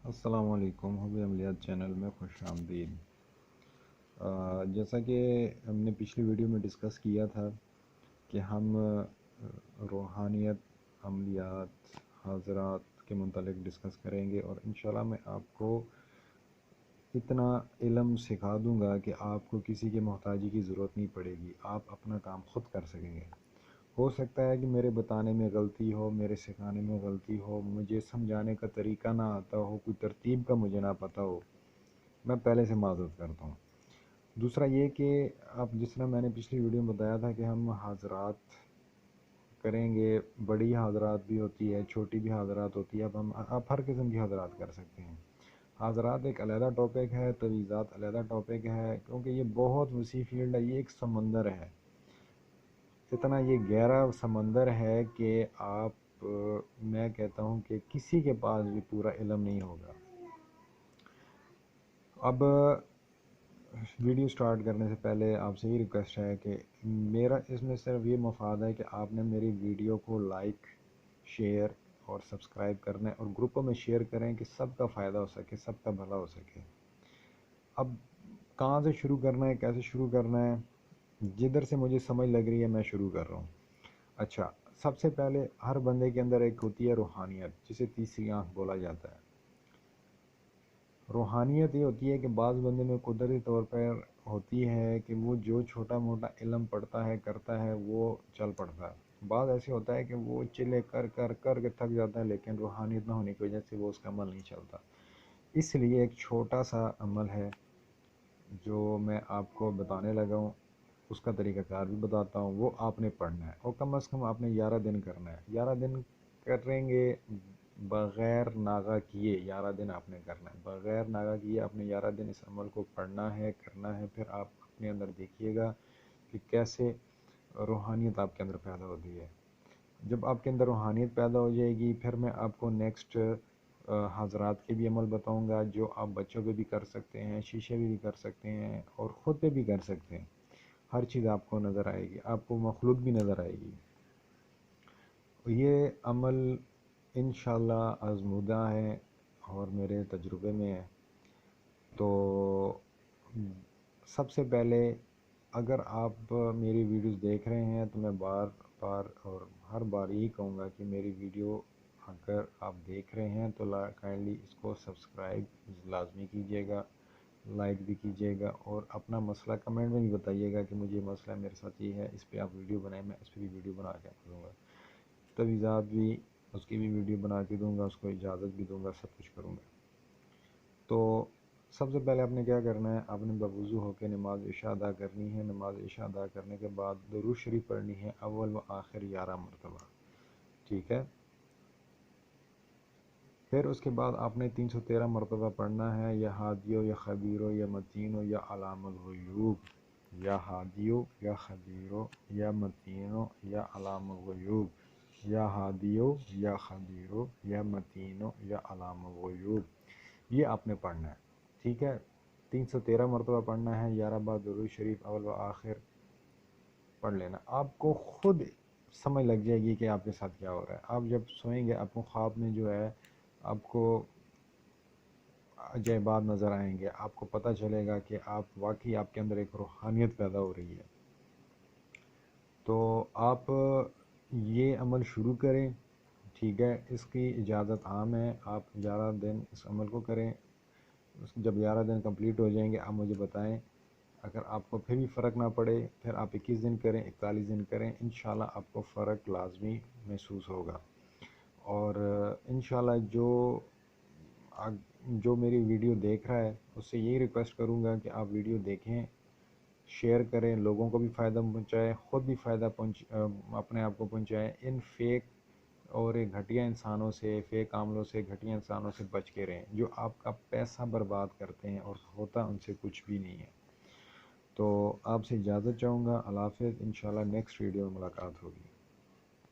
السلام علیکم، حب عملیات چینل میں خوش آمدید۔ جیسا کہ ہم نے پچھلی ویڈیو میں ڈسکس کیا تھا کہ ہم روحانیت، عملیات، حاضرات کے متعلق ڈسکس کریں گے، اور انشاءاللہ میں آپ کو اتنا علم سکھا دوں گا کہ آپ کو کسی کے محتاجی کی ضرورت نہیں پڑے گی، آپ اپنا کام خود کر سکیں گے۔ ہو سکتا ہے کہ میرے بتانے میں غلطی ہو، میرے سکھانے میں غلطی ہو، مجھے سمجھانے کا طریقہ نہ آتا ہو، کوئی ترتیب کا مجھے نہ پتہ ہو، میں پہلے سے معذرت کرتا ہوں۔ دوسرا یہ کہ اب جس طرح میں نے پچھلی ویڈیو میں بتایا تھا کہ ہم حاضرات کریں گے، بڑی حاضرات بھی ہوتی ہے، چھوٹی بھی حاضرات ہوتی ہے، آپ ہر قسم کی حاضرات کر سکتے ہیں۔ حاضرات ایک علیحدہ ٹاپک ہے، تویزات علیحدہ ٹاپک ہے، کیونکہ یہ بہت وسیع فیلڈ ہے، یہ ایک سمندر ہے، اتنا یہ گہرا سمندر ہے کہ میں کہتا ہوں کہ کسی کے پاس بھی پورا علم نہیں ہوگا۔ اب ویڈیو سٹارٹ کرنے سے پہلے آپ سے یہ ریکویسٹ ہے کہ میرا اس میں صرف یہ مفاد ہے کہ آپ نے میری ویڈیو کو لائک، شیئر اور سبسکرائب کرنا ہے، اور گروپوں میں شیئر کریں کہ سب کا فائدہ ہو سکے، سب کا بھلا ہو سکے۔ اب کہاں سے شروع کرنا ہے، کیسے شروع کرنا ہے، جدھر سے مجھے سمجھ لگ رہی ہے میں شروع کر رہا ہوں۔ اچھا، سب سے پہلے ہر بندے کے اندر ایک ہوتی ہے روحانیت، جسے تیسری آنکھ بولا جاتا ہے۔ روحانیت یہ ہوتی ہے کہ بعض بندے میں قدرتی طور پر ہوتی ہے کہ وہ جو چھوٹا موٹا علم پڑھتا ہے، کرتا ہے، وہ چل پڑتا ہے۔ بعض ایسے ہوتا ہے کہ وہ چلے کر کے تھک جاتا ہے، لیکن روحانیت نہ ہونے کی وجہ سے وہ اس کا عمل نہیں چلتا۔ اس لیے ایک چھوٹا سا عمل ہے جو میں آپ کو بتانے لگا ہوں، اس کا طریقہ کار بھی بتاتا ہوں، وہ آپ نے پڑھنا ہے، اور کم از کم آپ نے 11 دن کرنا ہے۔ 11 دن کریں گے بغیر ناغہ کیے، 11 دن آپ نے کرنا ہے بغیر ناغہ کیے، آپ نے 11 دن اس عمل کو پڑھنا ہے، کرنا ہے۔ پھر آپ اپنے اندر دیکھیے گا کہ کیسے روحانیت آپ کے اندر پیدا ہوتی ہے۔ جب آپ کے اندر روحانیت پیدا ہو جائے گی، پھر میں آپ کو نیکسٹ حضرات کے بھی عمل بتاؤں گا، جو آپ بچوں پہ بھی کر سکتے ہیں، شیشے پہ بھی کر سکتے ہیں، اور خود پہ بھی کر سکتے ہیں۔ ہر چیز آپ کو نظر آئے گی، آپ کو مخلوق بھی نظر آئے گی۔ یہ عمل انشاءاللہ آزمودہ ہے اور میرے تجربے میں ہے۔ تو سب سے پہلے اگر آپ میری ویڈیوز دیکھ رہے ہیں تو میں بار بار اور ہر بار یہی کہوں گا کہ میری ویڈیو اگر آپ دیکھ رہے ہیں تو کائنڈلی اس کو سبسکرائب لازمی کیجیے گا، لائک بھی کیجیے گا، اور اپنا مسئلہ کمنٹ میں بھی بتائیے گا کہ مجھے مسئلہ میرے ساتھ یہ ہے، اس پہ آپ ویڈیو بنائیں، میں اس پہ بھی ویڈیو بنا کے دوں گا، تویزات بھی اس کی بھی ویڈیو بنا کے دوں گا، اس کو اجازت بھی دوں گا، سب کچھ کروں گا۔ تو سب سے پہلے آپ نے کیا کرنا ہے، آپ نے بوضو ہو کے نماز عشاء ادا کرنی ہے۔ نماز عشاء ادا کرنے کے بعد درود شریف پڑھنی ہے، اول و آخر 11 مرتبہ، ٹھیک ہے۔ پھر اس کے بعد آپ نے 313 مرتبہ پڑھنا ہے، یا ہادیو یا خبیرو یا متینو یا علام الغیوب، یا ہادیو یا خبیرو یا متینو یا علام الغیوب، یا ہادیو یا خبیرو یا متینو یا علام الغیوب، یہ آپ نے پڑھنا ہے، ٹھیک ہے۔ 313 مرتبہ پڑھنا ہے، 11 بار درود شریف اول و آخر پڑھ لینا۔ آپ کو خود سمجھ لگ جائے گی کہ آپ کے ساتھ کیا ہو رہا ہے۔ آپ جب سوئیں گے، آپ کو خواب میں جو ہے آپ کو عجائبات نظر آئیں گے، آپ کو پتہ چلے گا کہ واقعی آپ کے اندر ایک روحانیت پیدا ہو رہی ہے۔ تو آپ یہ عمل شروع کریں، ٹھیک ہے۔ اس کی اجازت عام ہے، آپ 11 دن اس عمل کو کریں۔ جب 11 دن کمپلیٹ ہو جائیں گے، آپ مجھے بتائیں۔ اگر آپ کو پھر بھی فرق نہ پڑے، پھر آپ 21 دن کریں، 41 دن کریں، انشاءاللہ آپ کو فرق لازمی محسوس ہوگا۔ اور انشاءاللہ جو میری ویڈیو دیکھ رہا ہے اس سے یہی ریکویسٹ کروں گا کہ آپ ویڈیو دیکھیں، شیئر کریں، لوگوں کو بھی فائدہ پہنچائیں، خود بھی فائدہ اپنے آپ کو پہنچائیں۔ ان فیک اور گھٹیا انسانوں سے، فیک عاملوں سے، گھٹیا انسانوں سے بچ کے رہیں، جو آپ کا پیسہ برباد کرتے ہیں اور ہوتا ان سے کچھ بھی نہیں ہے۔ تو آپ سے اجازت چاہوں گا، اللہ حافظ، انشاءاللہ نیکسٹ ویڈیو میں ملاقات ہوگی۔